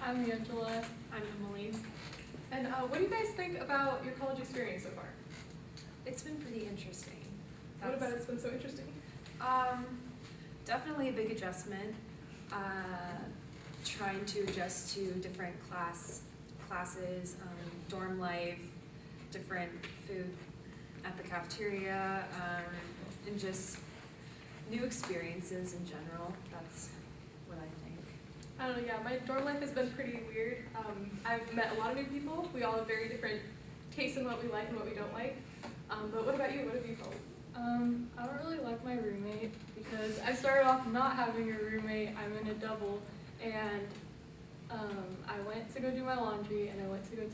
I'm Angela. I'm Emily. And what do you guys think about your college experience so far? It's been pretty interesting. What about it's been so interesting? Definitely a big adjustment. Trying to adjust to different classes, dorm life, different food at the cafeteria, and just new experiences in general. That's what I think. I don't know, yeah, my dorm life has been pretty weird. I've met a lot of new people. We all have very different tastes in what we like and what we don't like. But what about you? What have you felt? I don't really like my roommate because I started off not having a roommate. I'm in a double, and I went to go do my laundry, and I went to go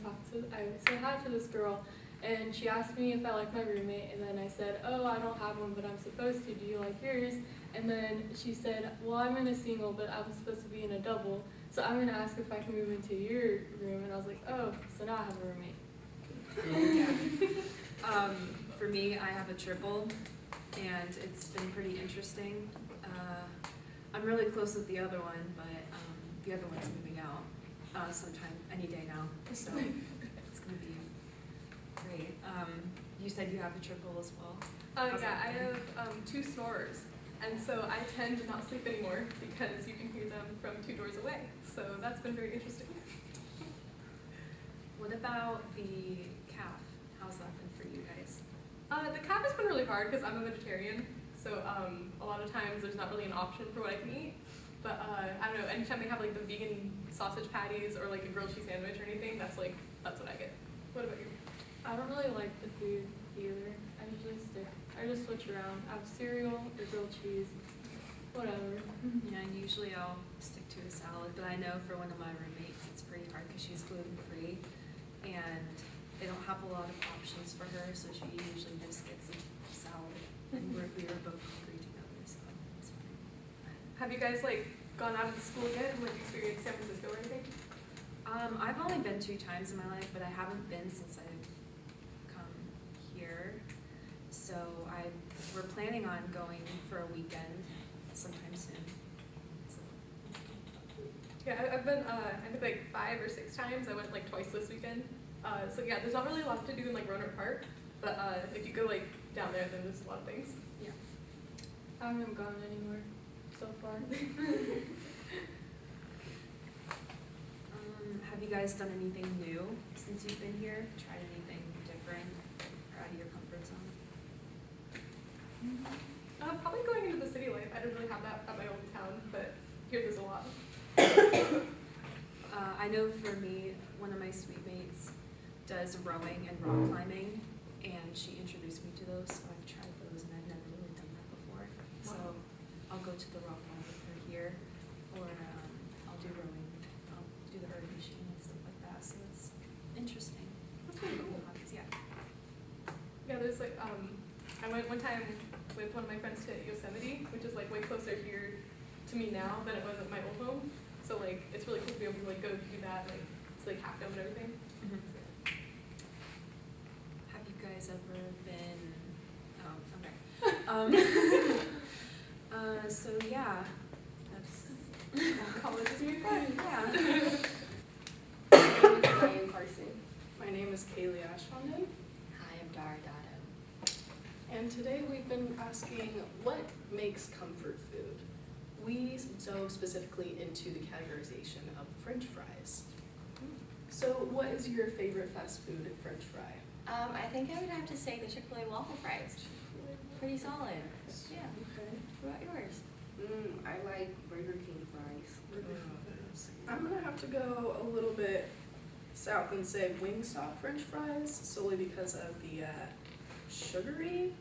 I said hi to this girl, and she asked me if I like my roommate, and then I said, oh, I don't have one, but I'm supposed to. Do you like yours? And then she said, well, I'm in a single, but I was supposed to be in a double, so I'm gonna ask if I can move into your room. And I was like, oh, so now I have a roommate. For me, I have a triple, and it's been pretty interesting. I'm really close with the other one, but the other one's moving out sometime, any day now, so it's going to be great. You said you have a triple as well? Yeah, I have 2 snorers, and so I tend to not sleep anymore because you can hear them from 2 doors away, so that's been very interesting. What about the calf? How's that been for you guys? The calf has been really hard because I'm a vegetarian, so a lot of times there's not really an option for what I can eat. But I don't know, anytime they have like the vegan sausage patties or like a grilled cheese sandwich or anything, that's what I get. What about you? I don't really like the food either. I just switch around. I have cereal or grilled cheese, whatever. Yeah, and usually I'll stick to a salad, but I know for one of my roommates it's pretty hard because she's gluten-free and they don't have a lot of options for her, so she usually just gets a salad. And we were both hungry together, so it's fine. Have you guys like gone out of the school yet and like experienced San Francisco or anything? I've only been 2 times in my life, but I haven't been since I've come here. So we're planning on going for a weekend sometime soon. So. Yeah, I've been I think like 5 or 6 times. I went like twice this weekend. So yeah, there's not really a lot to do in like Roanoke Park, but if you go like down there, then there's a lot of things. Yeah. I haven't gone anywhere so far. Have you guys done anything new since you've been here? Tried anything different or out of your comfort zone? Probably going into the city life. I didn't really have that at my old town, but here there's a lot. I know for me, one of my suite mates does rowing and rock climbing, and she introduced me to those, so I've tried those, and I've never really done that before. So I'll go to the rock wall with her here, or I'll do rowing. I'll do the hurdle machine and stuff like that, so it's interesting. That's really cool. Yeah. Yeah, there's like I went one time with one of my friends to Yosemite, which is like way closer here to me now than it was at my old home. So like it's really cool to be able to like go do that, like it's like Half Dome and everything. Mm-hmm. Have you guys ever been? Oh, okay. So yeah, that's College is really fun. yeah. My name is Ryan Carson. My name is Kaylee Ashwanden, Hi, I'm Dara Dotto. and today we've been asking what makes comfort food. We dove specifically into the categorization of French fries. So what is your favorite fast food French fry? I think I would have to say the Chick-fil-A waffle fries. Pretty solid. Yeah. What about yours? I like Burger King fries. I'm gonna have to go a little bit south and say Wingstop French fries, solely because of the sugary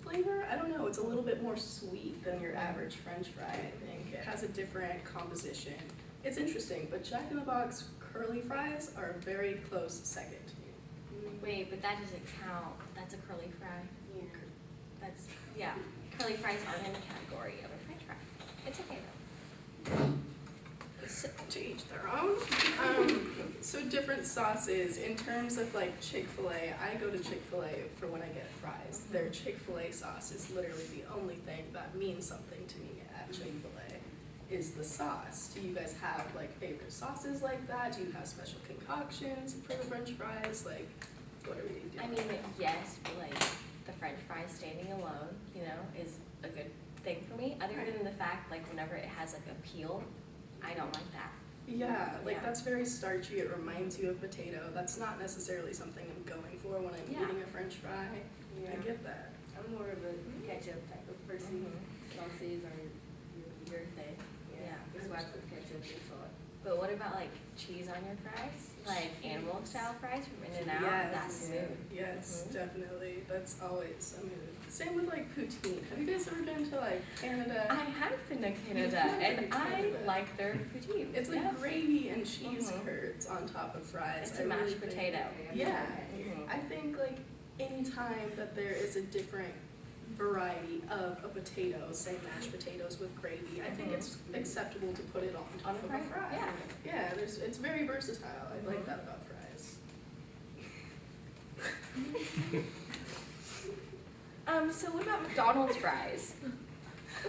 flavor. I don't know, it's a little bit more sweet than your average French fry, I think. It has a different composition. It's interesting, but Jack in the Box curly fries are a very close second to me. Wait, but that doesn't count. That's a curly fry. Yeah. Yeah. Curly fries aren't in the category of a French fry. It's okay though. So, to each their own. So different sauces. In terms of like Chick-fil-A, I go to Chick-fil-A for when I get fries. Their Chick-fil-A sauce is literally the only thing that means something to me at Chick-fil-A. is the sauce. Do you guys have like favorite sauces like that? Do you have special concoctions for the French fries? Like, what are we doing? I mean, yes, but like the French fries standing alone, you know, is a good thing for me. Other than the fact, like whenever it has like a peel, I don't like that. Yeah, like Yeah. that's very starchy. It reminds you of potato. That's not necessarily something I'm going for when I'm Yeah. eating a French fry. Yeah. I get that. I'm more of a ketchup type of person. Sauces are Your thing. Yeah. Just lots of ketchup and salt. But what about like cheese on your fries? Like animal style fries from In-N-Out? Yes. That's smooth. Yes, Mhm. definitely. That's always a move. Same with like poutine. Have you guys ever been to like Canada? I have been to Canada have been and to I Canada. like their poutine. It's like Yeah. gravy and cheese Mhm. curds on top of fries. It's I a really mashed think- potato. Yeah. Mhm. I think like any time that there is a different variety of a potato, say mashed potatoes with gravy, I think Mhm. it's acceptable to put it on top On of a a fry? fry. Yeah. Yeah, it's very versatile. I like Mhm. that about fries. So what about McDonald's fries?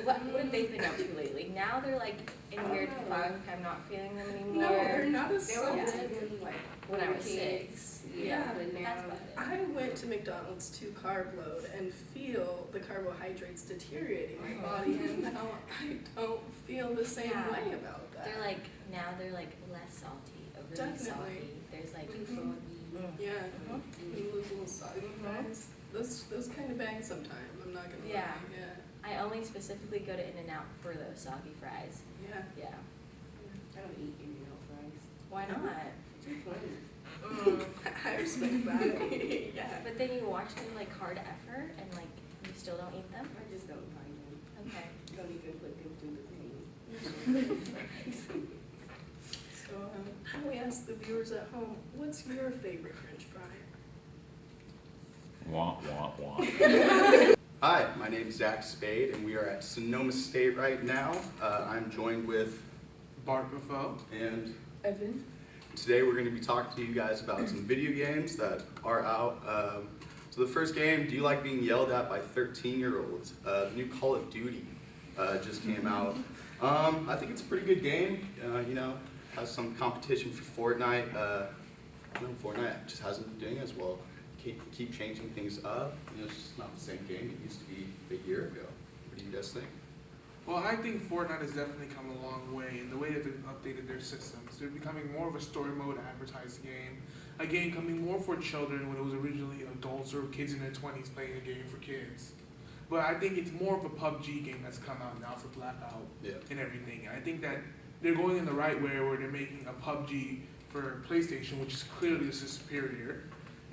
What have they been up to lately? Now they're like in I weird don't know. funk. I'm not feeling them anymore. No, they're not as They were salty. good like When I for was kids. 6. Yeah, but now That's about it. I went to McDonald's to carb load and feel the carbohydrates deteriorating my Mhm. body, and now I don't feel the same Yeah. way about that. They're like now they're like less salty, overly Definitely. salty. There's like Mhm. Yeah, Mhm. and those little soggy Mhm. fries. Those kind of bang sometimes. I'm not gonna Yeah. lie. I only specifically go to In-N-Out for those soggy fries. Yeah. Yeah. I don't eat In-N-Out fries. Why not? Too funny. I respect that. Yeah. But then you watch them like hard effort and like you still don't eat them? I just don't like them. Okay. Don't even put them through the pain. So, how we ask the viewers at home, what's your favorite French fry? Wah, wah, wah. Hi, my name is Zach Spade, and we are at Sonoma State right now. I'm joined with, Bart Buffo. and Evan. today we're going to be talking to you guys about some video games that are out. So the first game, do you like being yelled at by 13-year-olds? The new Call of Duty just came out. I think it's a pretty good game. You know, has some competition for Fortnite. Fortnite just hasn't been doing as well. Keep changing things up. You know, it's just not the same game it used to be a year ago. What do you guys think? Well, I think Fortnite has definitely come a long way in the way that they've updated their systems. They're becoming more of a story mode advertised game. A game coming more for children when it was originally adults or kids in their 20s playing a game for kids. But I think it's more of a PUBG game that's come out now for Blackout Yeah. and everything. And I think that they're going in the right way where they're making a PUBG for PlayStation, which is clearly the superior,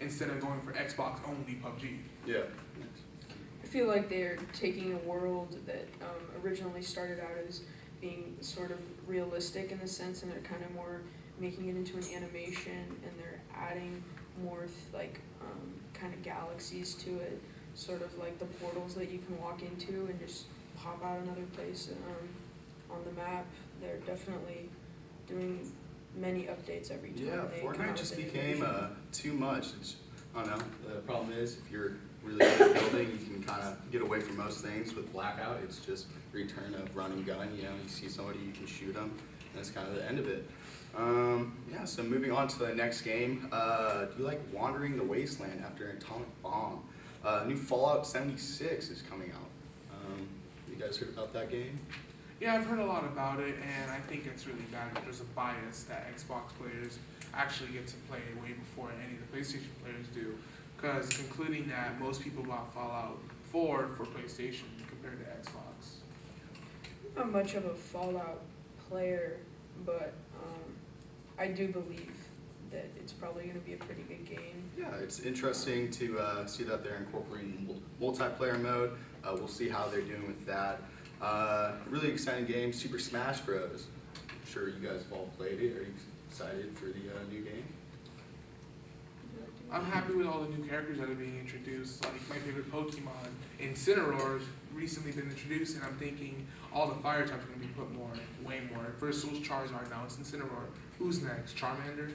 instead of going for Xbox only PUBG. Yeah. I feel like they're taking a world that originally started out as being sort of realistic in the sense, and they're kind of more making it into an animation, and they're adding more kind of galaxies to it, sort of like the portals that you can walk into and just pop out another place on the map. They're definitely doing many updates every time. Yeah, they come out Fortnite with just a new became version. too much. I don't know. The problem is if you're really good at building, you can kind of get away from most things. With Blackout, it's just return of run and gun. You know, you see somebody, you can shoot them, and that's kind of the end of it. Yeah, so moving on to the next game. Do you like Wandering the Wasteland after an atomic bomb? New Fallout 76 is coming out. You guys heard about that game? Yeah, I've heard a lot about it, and I think it's really bad that there's a bias that Xbox players actually get to play way before any of the PlayStation players do, because concluding that most people bought Fallout 4 for PlayStation compared to Xbox. I'm not much of a Fallout player, but I do believe that it's probably going to be a pretty good game. Yeah, it's interesting to see that they're incorporating multiplayer mode. We'll see how they're doing with that. Really exciting game, Super Smash Bros. I'm sure you guys have all played it. Are you excited for the new game? I'm happy with all the new characters that are being introduced. Like my favorite Pokemon, Incineroar, has recently been introduced, and I'm thinking all the fire types are going to be put way more. First it was Charizard, now it's Incineroar. Who's next? Charmander?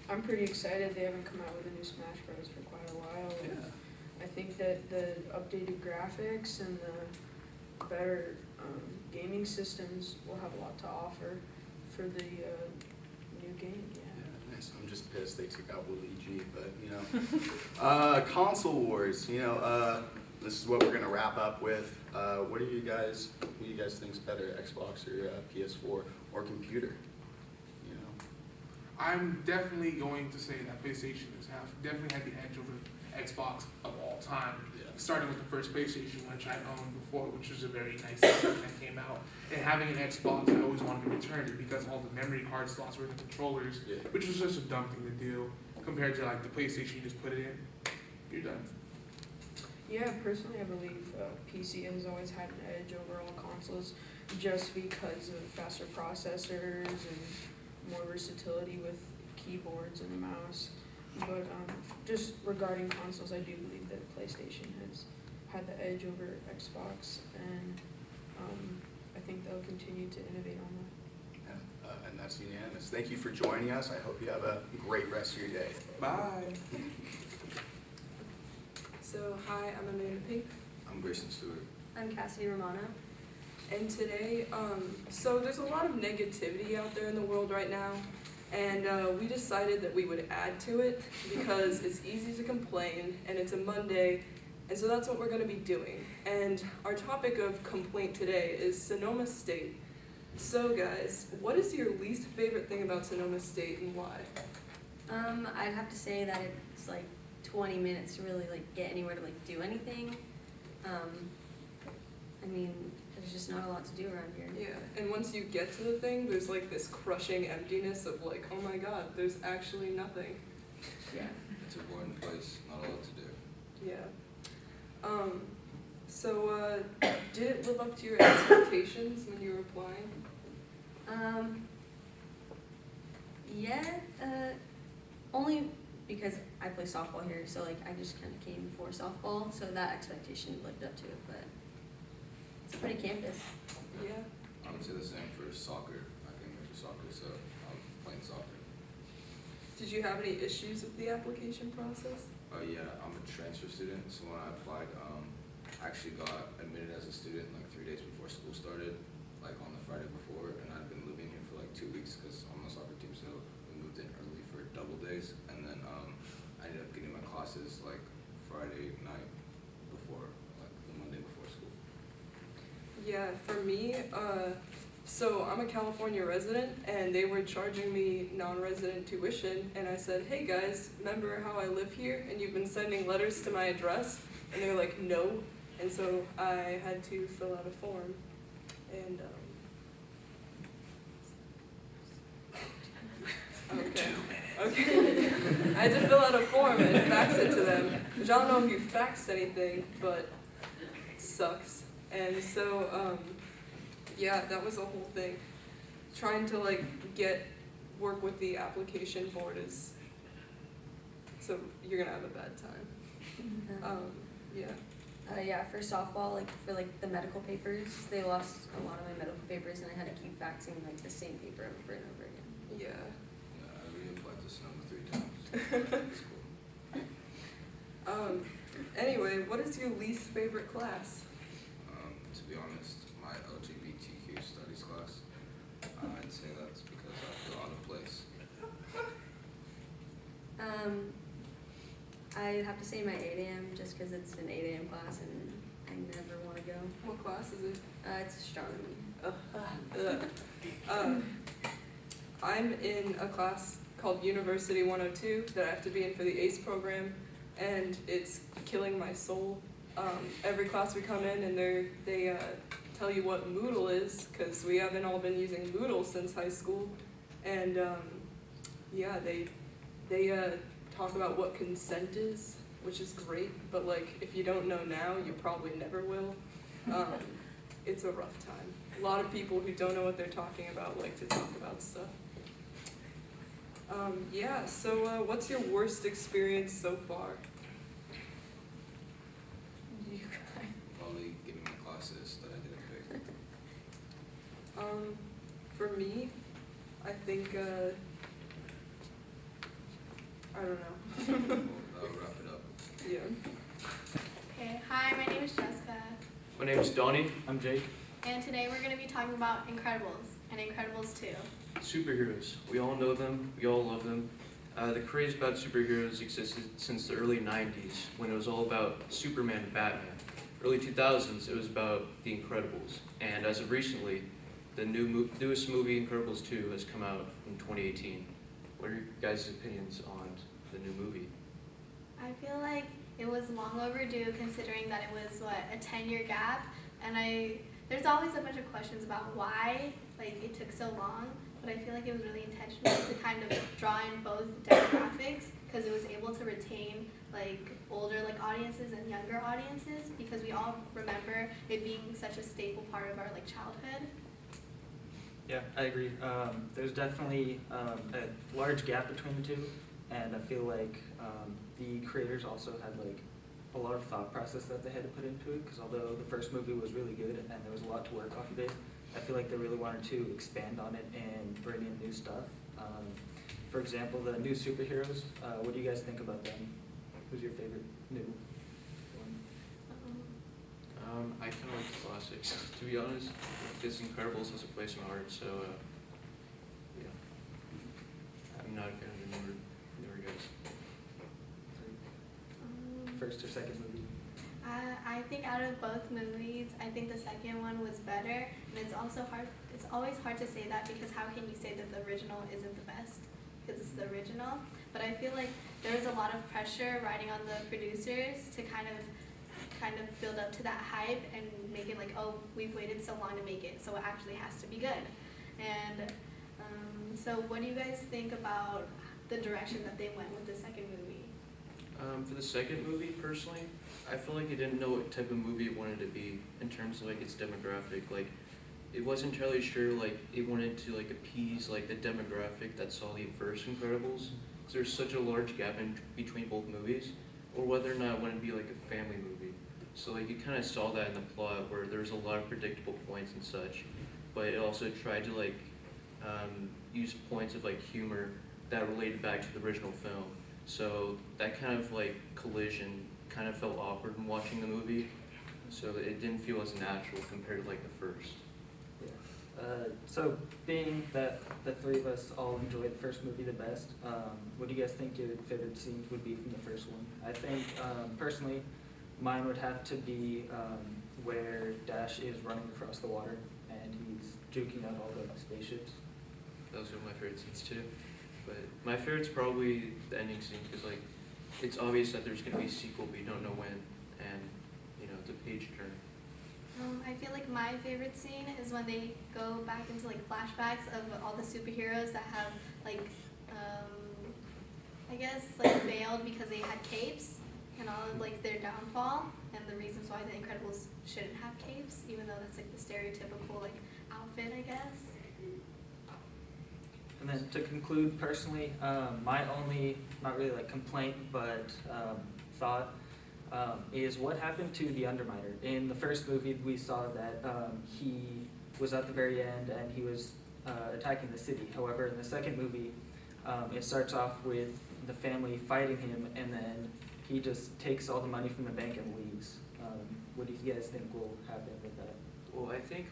I'm pretty excited. They haven't come out with a new Smash Bros. For quite a while. Yeah. I think that the updated graphics and the better gaming systems will have a lot to offer for the new game. Yeah. Yeah, nice. I'm just pissed they took out Luigi, but you know. Console wars. You know, this is what we're gonna wrap up with. What do you guys think's better, Xbox or PS4 or computer? You know. I'm definitely going to say that PlayStation definitely had the edge over Xbox of all time. Yeah. Starting with the first PlayStation, which I owned before, which was a very nice system that came out. And having an Xbox, I always wanted to return it because all the memory card slots were in the controllers, Yeah. which was just a dumb thing to do compared to like the PlayStation. You just put it in, you're done. Yeah, personally, I believe PC has always had an edge over all consoles just because of faster processors and more versatility with keyboards and a mouse. But just regarding consoles, I do believe that PlayStation has had the edge over Xbox, and I think they'll continue to innovate on that. Yeah, and that's unanimous. Thank you for joining us. I hope you have a great rest of your day. Bye. So, hi, I'm Amanda Pink, I'm Grayson Stewart. I'm Cassidy Romano. and today, so there's a lot of negativity out there in the world right now, and we decided that we would add to it because it's easy to complain, and it's a Monday, and so that's what we're gonna be doing. And our topic of complaint today is Sonoma State. So guys, what is your least favorite thing about Sonoma State and why? I'd have to say that it's like 20 minutes to really like get anywhere to like do anything. I mean, there's just not a lot to do around here. Yeah, and once you get to the thing, there's like this crushing emptiness of like, oh my god, there's actually nothing. Yeah. It's a boring place, not a lot to do. Yeah. So did it live up to your expectations when you were applying? Yeah, only because I play softball here, so like I just kind of came for softball, so that expectation lived up to it, but it's a pretty campus. Yeah. I would say the same for soccer. I came here for soccer, so I'm playing soccer. Did you have any issues with the application process? Yeah, I'm a transfer student, so when I applied, I actually got admitted as a student like 3 days before school started, like on the Friday before, and I'd been living here for like 2 weeks because I'm on the soccer team, so we moved in early for double days, and then I ended up getting my classes like Friday night before, like the Monday before school. Yeah, for me, so I'm a California resident, and they were charging me non-resident tuition, and I said, hey guys, remember how I live here, and you've been sending letters to my address? And they're like, no, and so I had to fill out a form, and, okay. I had to fill out a form and fax it to them, which I don't know if you faxed anything, but it sucks. And so, yeah, that was the whole thing. Trying to like work with the application board is, so you're gonna have a bad time. Yeah. Yeah, for softball, like for like the medical papers, they lost a lot of my medical papers, and I had to keep faxing like the same paper over and over again. Yeah. Yeah, I reapplied to Sonoma 3 times. It's cool. Anyway, what is your least favorite class? To be honest, my LGBTQ studies class, I'd say that's because I feel out of place. I'd have to say my 8 a.m. just because it's an 8 a.m. class and I never want to go. What class is it? It's astronomy. I'm in a class called University 102 that I have to be in for the ACE program, and it's killing my soul. Every class we come in and they tell you what Moodle is, because we haven't all been using Moodle since high school, and yeah, they talk about what consent is, which is great, but like if you don't know now, you probably never will. It's a rough time. A lot of people who don't know what they're talking about like to talk about stuff. Yeah, so what's your worst experience so far? You guys. Probably getting my classes that I didn't pick. For me, I think, I don't know. That'll wrap it up. Yeah. Okay, hi, my name is Jessica. My name is Donnie. I'm Jake. and today we're going to be talking about Incredibles and Incredibles 2. Superheroes. We all know them. We all love them. The craze about superheroes existed since the early 90s, when it was all about Superman and Batman. Early 2000s, it was about The Incredibles. And as of recently, the newest movie, Incredibles 2, has come out in 2018. What are your guys' opinions on the new movie? I feel like it was long overdue considering that it was, a 10-year gap, and there's always a bunch of questions about why, it took so long, but I feel like it was really intentional to kind of draw in both demographics, because it was able to retain, older, audiences and younger audiences, because we all remember it being such a staple part of our, childhood. Yeah, I agree. There's definitely a large gap between the two, and I feel like the creators also had a lot of thought process that they had to put into it, because although the first movie was really good and there was a lot to work off of it, I feel like they really wanted to expand on it and bring in new stuff. For example, the new superheroes, what do you guys think about them? Who's your favorite new one? I kind of like the classics, to be honest. This Incredibles has a place in my heart, so yeah. I'm not a fan of the newer guys. First or second movie? I think out of both movies, I think the second one was better, and it's always hard to say that, because how can you say that the original isn't the best? Because it's the original. But I feel like there was a lot of pressure riding on the producers to kind of build up to that hype and make it oh, we've waited so long to make it, so it actually has to be good. And so what do you guys think about the direction that they went with the second movie? For the second movie, personally, I feel like it didn't know what type of movie it wanted to be in terms of its demographic. It wasn't entirely sure it wanted to appease the demographic that saw the first Incredibles. Because there's such a large gap in between both movies, or whether or not it wanted to be a family movie. So you kind of saw that in the plot, where there was a lot of predictable points and such, but it also tried to use points of humor that related back to the original film. So that kind of collision kind of felt awkward in watching the movie, so it didn't feel as natural compared to the first. Yeah. So being that the three of us all enjoyed the first movie the best, what do you guys think your favorite scenes would be from the first one? I think personally, mine would have to be where Dash is running across the water and he's juking out all the spaceships. Those are my favorite scenes too. But my favorite's probably the ending scene, because it's obvious that there's gonna be a sequel, but you don't know when, and it's a page turn. I feel like my favorite scene is when they go back into flashbacks of all the superheroes that have I guess failed because they had capes, and all of their downfall and the reasons why the Incredibles shouldn't have capes, even though that's the stereotypical outfit, I guess. And then to conclude, personally, my only, not really complaint, but thought is what happened to the Underminer. In the first movie, we saw that he was at the very end and he was attacking the city. However, in the second movie, it starts off with the family fighting him, and then he just takes all the money from the bank and leaves. What do you guys think will happen with that? Well, I think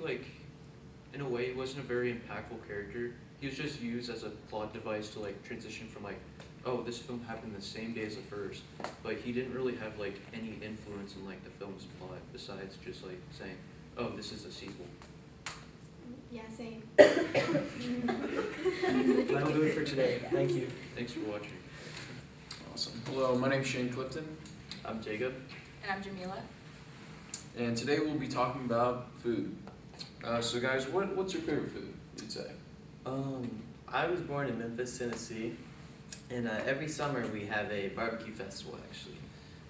in a way, he wasn't a very impactful character. He was just used as a plot device to transition from oh, this film happened the same day as the first, but he didn't really have any influence in the film's plot besides just saying, oh, this is a sequel. Yeah, same. That'll do it for today. Thank you. Thanks for watching. Awesome. Hello, my name's Shane Clifton, I'm Jacob. And I'm Jamila. and today we'll be talking about food. So guys, what's your favorite food, you'd say? I was born in Memphis, Tennessee, and every summer we have a barbecue festival, actually.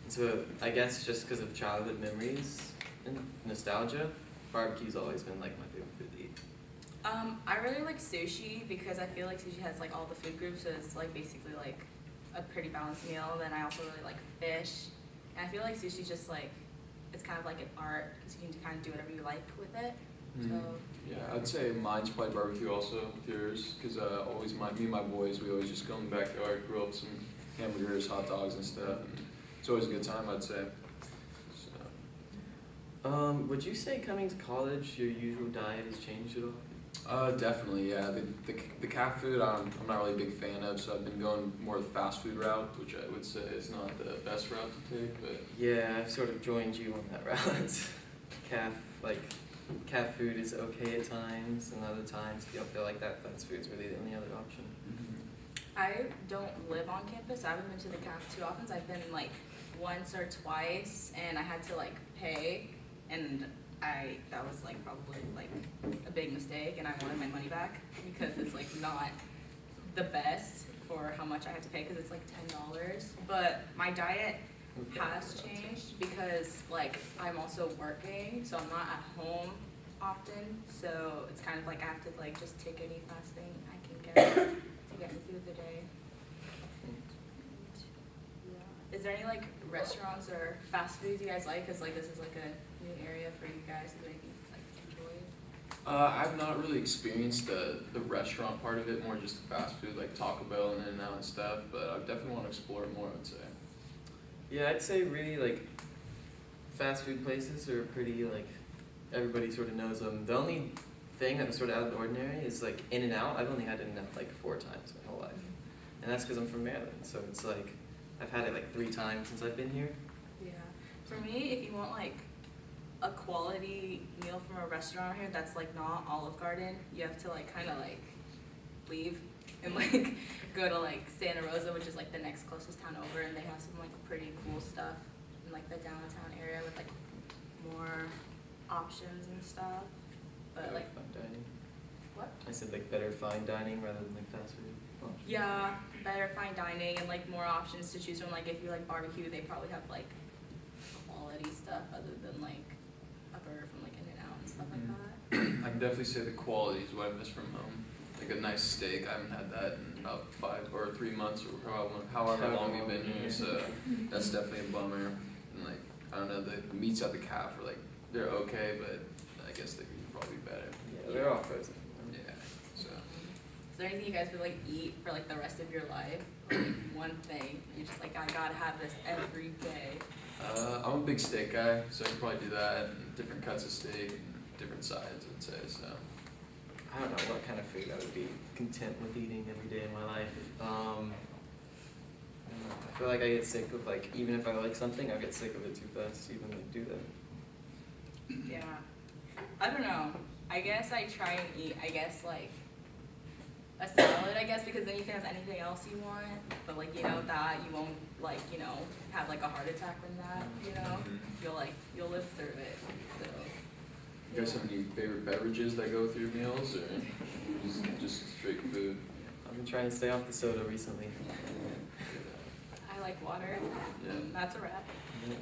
And so I guess just because of childhood memories and nostalgia, barbecue's always been my favorite food to eat. I really like sushi because I feel like sushi has all the food groups, so it's basically a pretty balanced meal. Then I also really like fish, and I feel like sushi's just it's kind of like an art because you can kind of do whatever you like with it. So Yeah, I'd say mine's probably barbecue also with yours, because always me and my boys, we always just go in the backyard, grill up some hamburgers, hot dogs and stuff. And it's always a good time, I'd say. So, Would you say coming to college, your usual diet has changed at all? Definitely, yeah. The cat food I'm not really a big fan of, so I've been going more the fast food route, which I would say is not the best route to take, but Yeah, I've sort of joined you on that route. Cat food is okay at times, and other times you don't feel like that fast food's really the only other option. I don't live on campus. I haven't been to the CAF too often. So I've been like once or twice, and I had to like pay, and that was like probably like a big mistake, and I wanted my money back because it's like not the best for how much I have to pay because it's like $10. But my diet has changed because like I'm also working, so I'm not at home often. So it's kind of like I have to like just take any fast thing I can get to get me through the day. Yeah. Is there any like restaurants or fast foods you guys like? Cause like this is like a new area for you guys. Is there anything you like enjoyed? I've not really experienced the restaurant part of it, more just the fast food like Taco Bell and In-N-Out and stuff, but I definitely want to explore it more, I would say. Yeah, I'd say really like fast food places are pretty like everybody sort of knows them. The only thing that was sort of out of the ordinary is like In-N-Out. I've only had In-N-Out like 4 times my whole life, and that's because I'm from Maryland. So it's like I've had it like 3 times since I've been here. Yeah. For me, if you want like a quality meal from a restaurant here that's like not Olive Garden, you have to like kind of like leave and like go to like Santa Rosa, which is like the next closest town over, and they have some like pretty cool stuff in like the downtown area with like more options and stuff. But like fine dining. what? I said like better fine dining rather than like fast food. options. Yeah, better fine dining and like more options to choose from. Like if you like barbecue, they probably have like quality stuff other than like a burger from like In-N-Out and stuff like that. I can definitely say the quality is what I miss from home. Like a nice steak, I haven't had that in about 5 or 3 months or however long we've been here, so that's definitely a bummer. And like, I don't know, the meats at the CAF are like, they're okay, but I guess they could probably be better. Yeah, they're all frozen. Yeah, so. Is there anything you guys would like eat for like the rest of your life? Or, like, one thing you're just like, I gotta have this every day. I'm a big steak guy, so I could probably do that, and different cuts of steak, and different sides, I'd say, so. I don't know what kind of food I would be content with eating every day in my life. I don't know. I feel like I get sick of like even if I like something, I get sick of it too fast to even like do that. Yeah. I don't know. I guess I try and eat, I guess like a salad, I guess, because then you can have anything else you want. But like, you know, that you won't like, you know, have like a heart attack from that, you know? You'll live through it. So You guys have any favorite beverages that go with your meals, or just straight food? I've been trying to stay off the soda recently. I like water. Yeah. That's a wrap. Yeah.